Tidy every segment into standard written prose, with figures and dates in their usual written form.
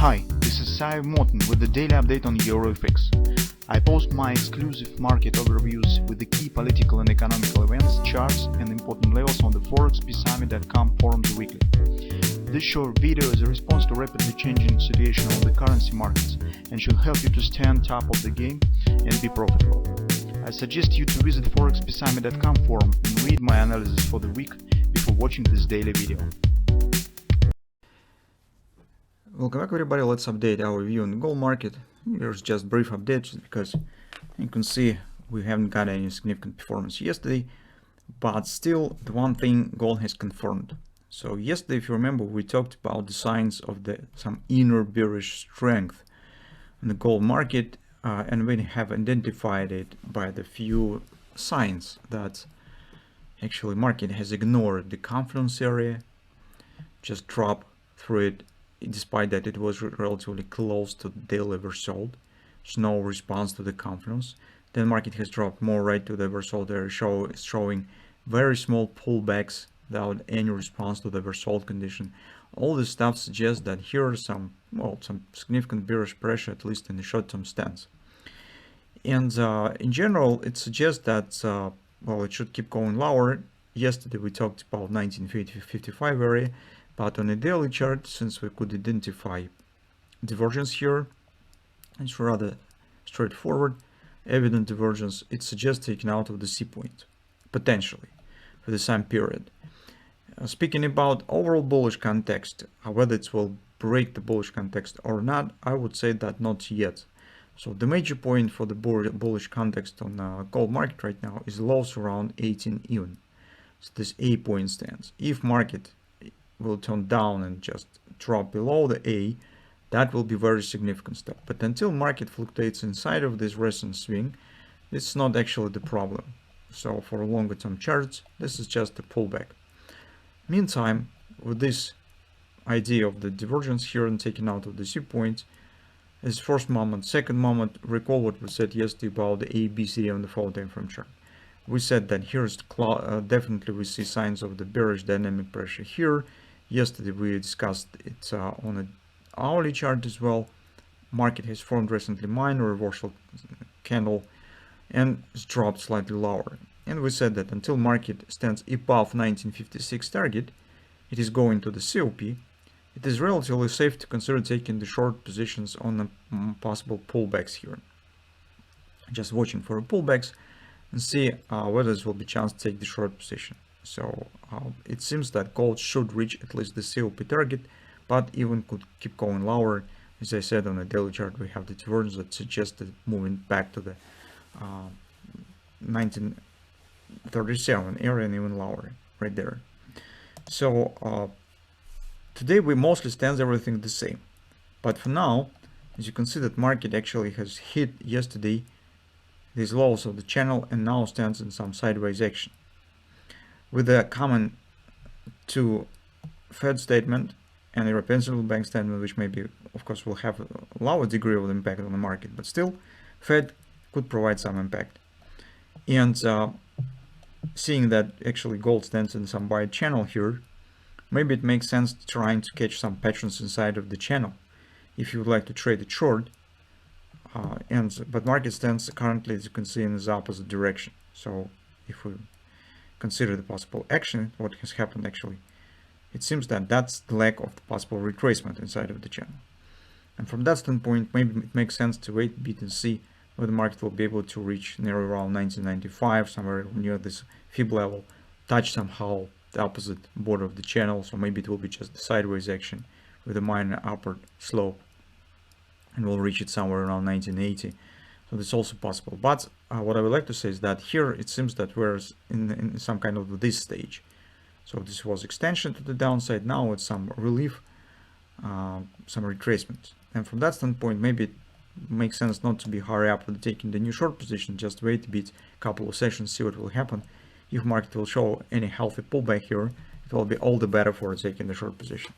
Hi, this is Sive Morten with the daily update on EuroFX. I post my exclusive market overviews with the key political and economical events, charts and important levels on the ForexPeaceArmy.com forums weekly. This short video is a response to rapidly changing situation on the currency markets and should help you to stay on top of the game and be profitable. I suggest you to visit ForexPeaceArmy.com forum and read my analysis for the week before watching this daily video. Welcome back everybody, let's update our view on the gold market. Here's just brief update just because you can see we haven't got any significant performance yesterday, but still the one thing gold has confirmed. So yesterday, if you remember, we talked about the signs of some inner bearish strength in the gold market, and we have identified it by the few signs that actually market has ignored the confidence area, just dropped through it. Despite that it was relatively close to the daily oversold, there's no response to the confidence. Then market has dropped more right to the oversold area, showing very small pullbacks without any response to the oversold condition. All this stuff suggests that here are some significant bearish pressure, at least in the short-term stance. And in general, it suggests that it should keep going lower. Yesterday we talked about 1950-55 area. But on a daily chart, since we could identify divergence here, it's rather straightforward, evident divergence. It suggests taking out of the C point, potentially, for the same period. Speaking about overall bullish context, whether it will break the bullish context or not, I would say that not yet. So the major point for the bullish context on the gold market right now is lows around 18 even. So this A point stands. If market will turn down and just drop below the A, that will be very significant step. But until market fluctuates inside of this recent swing, it's not actually the problem. So for longer term charts, this is just a pullback. Meantime, with this idea of the divergence here and taking out of the C point as first moment, second moment, recall what we said yesterday about the A, B, C on the 4-day time frame chart. We said that here's definitely we see signs of the bearish dynamic pressure here. Yesterday we discussed it on an hourly chart as well. Market has formed recently minor reversal candle and it's dropped slightly lower. And we said that until market stands above 1956 target, it is going to the COP. It is relatively safe to consider taking the short positions on the possible pullbacks here. Just watching for pullbacks and see whether there will be chance to take the short position. So it seems that gold should reach at least the COP target, but even could keep going lower. As I said, on the daily chart we have the divergence that suggested moving back to the 1937 area and even lower right there. So today we mostly stands everything the same, but for now, as you can see, that market actually has hit yesterday these lows of the channel and now stands in some sideways action. With a common to Fed statement and European Central Bank statement, which maybe, of course, will have a lower degree of impact on the market, but still, Fed could provide some impact. And seeing that actually gold stands in some wide channel here, maybe it makes sense trying to catch some patterns inside of the channel if you would like to trade it short. But market stands currently, as you can see, in the opposite direction. So if we consider the possible action, what has happened actually, it seems that that's the lack of the possible retracement inside of the channel. And from that standpoint, maybe it makes sense to wait a bit and see whether the market will be able to reach near around 1995, somewhere near this fib level, touch somehow the opposite border of the channel. So maybe it will be just a sideways action with a minor upward slope, and we'll reach it somewhere around 1980. So that's also possible. But what I would like to say is that here it seems that we're in some kind of this stage. So this was extension to the downside. Now it's some relief, some retracement. And from that standpoint, maybe it makes sense not to be hurry up with taking the new short position. Just wait a bit, couple of sessions, see what will happen. If market will show any healthy pullback here, it will be all the better for taking the short position.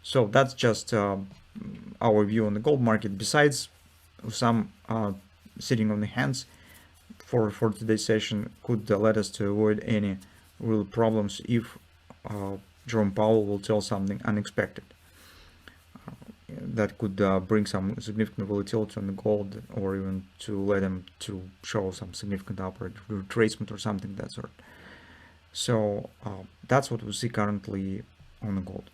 So that's just our view on the gold market. Besides some sitting on the hands for today's session could let us to avoid any real problems if Jerome Powell will tell something unexpected. that could bring some significant volatility on the gold, or even to let them to show some significant upward retracement or something of that sort. So that's what we see currently on the gold.